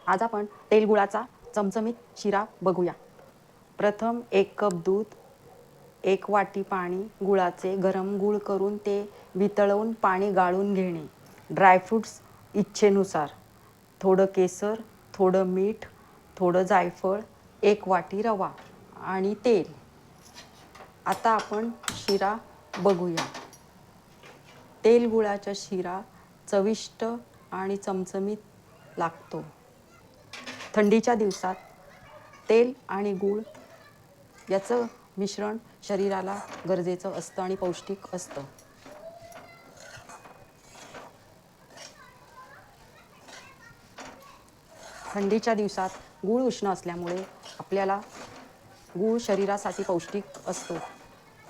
आज आपण तेल गुळाचा चमचमीत शिरा बघूया। प्रथम 1 कप दूध, 1 वाटी पाणी, गुळाचे गरम गूळ करून ते वितळवून पाणी गाळून घेणे। ड्रायफ्रूट्स इच्छेनुसार, थोडं केसर, थोडं मीठ, थोडं जायफळ, 1 वाटी रवा आणि तेल। आता आपण शिरा बघूया। तेल गुळाचा शिरा चविष्ट आणि चमचमीत लागतो। थंडीच्या दिवसात तेल आणि गूळ याचं मिश्रण शरीराला गरजेचं असतं आणि पौष्टिक असतं। थंडीच्या दिवसात गूळ उष्ण असल्यामुळे आपल्याला गूळ शरीरासाठी पौष्टिक असतो।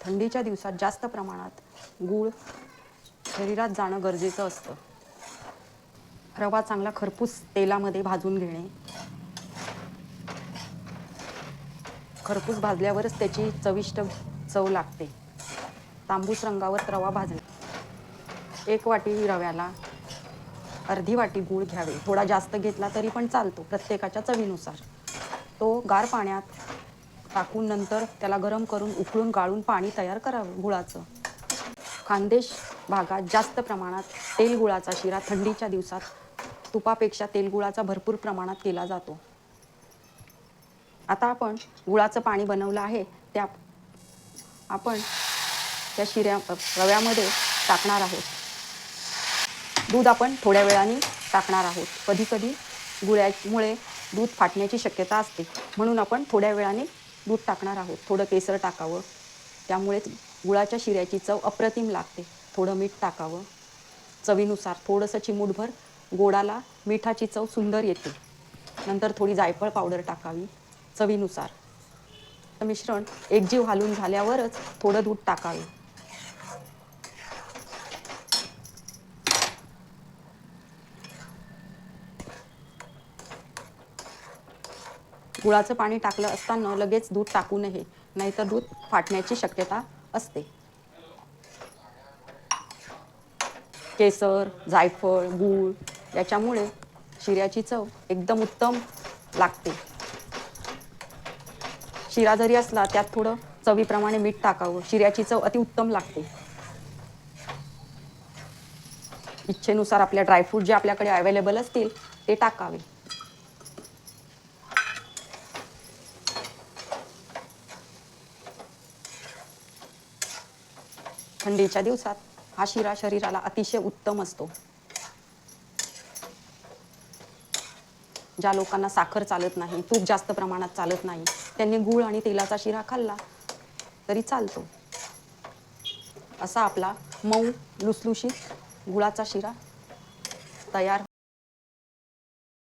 थंडीच्या दिवसात जास्त प्रमाणात गूळ शरीरात जाणं गरजेचं असतं। रवा चांगला खरपूस तेलामध्ये भाजून घेणे। खरपूस भाजल्यावरच त्याची चविष्ट चव लागते। तांबूस रंगावर रवा भाजणे। 1 वाटी रव्याला अर्धी वाटी गूळ घ्यावे। थोडा जास्त घेतला तरी पण चालतो, प्रत्येकाच्या चवीनुसार। तो गार पाण्यात टाकून नंतर त्याला गरम करून उकळून गाळून पाणी तयार करावे गुळाचं। खानदेश भागात जास्त प्रमाणात तेल गुळाचा शिरा थंडीच्या दिवसात तुपापेक्षा तेल गुळाचा भरपूर प्रमाणात केला जातो। आता आपण गुळाचं पाणी बनवलं आहे त्या आपण त्या रव्यामध्ये टाकणार आहोत। दूध आपण थोड्या वेळाने टाकणार आहोत। कधी कधी गुळामुळे दूध फाटण्याची शक्यता असते, म्हणून आपण थोड्या वेळाने दूध टाकणार आहोत। थोडं केसर टाकावं, त्यामुळे गुळाच्या शिऱ्याची चव अप्रतिम लागते। थोडं मीठ टाकावं चवीनुसार, थोडंसं चिमूटभर गोडाला मिठाची चव सुंदर येते। नंतर थोडी जायफळ पावडर टाकावी चवीनुसार। मिश्रण एकजीव हालून झाल्यावरच थोडं दूध टाकावे। गुळाचं पाणी टाकलं असताना लगेच दूध टाकू नये, नाहीतर दूध फाटण्याची शक्यता असते। केसर, जायफळ, गूळ याच्यामुळे शिऱ्याची चव एकदम उत्तम लागते। शिरा जरी असला त्यात थोडं चवीप्रमाणे मीठ टाकावं, शिऱ्याची चव अतिउत्तम लागते। इच्छेनुसार आपल्या ड्रायफ्रूट जे आपल्याकडे अवेलेबल असतील ते टाकावे। थंडीच्या दिवसात हा शिरा शरीराला अतिशय उत्तम असतो। ज्या लोकांना साखर चालत नाही, तूप जास्त प्रमाणात चालत नाही, त्यांनी गूळ आणि तेलाचा शिरा खाल्ला तरी चालतो। असा आपला मऊ लुसलुशीत गुळाचा शिरा तयार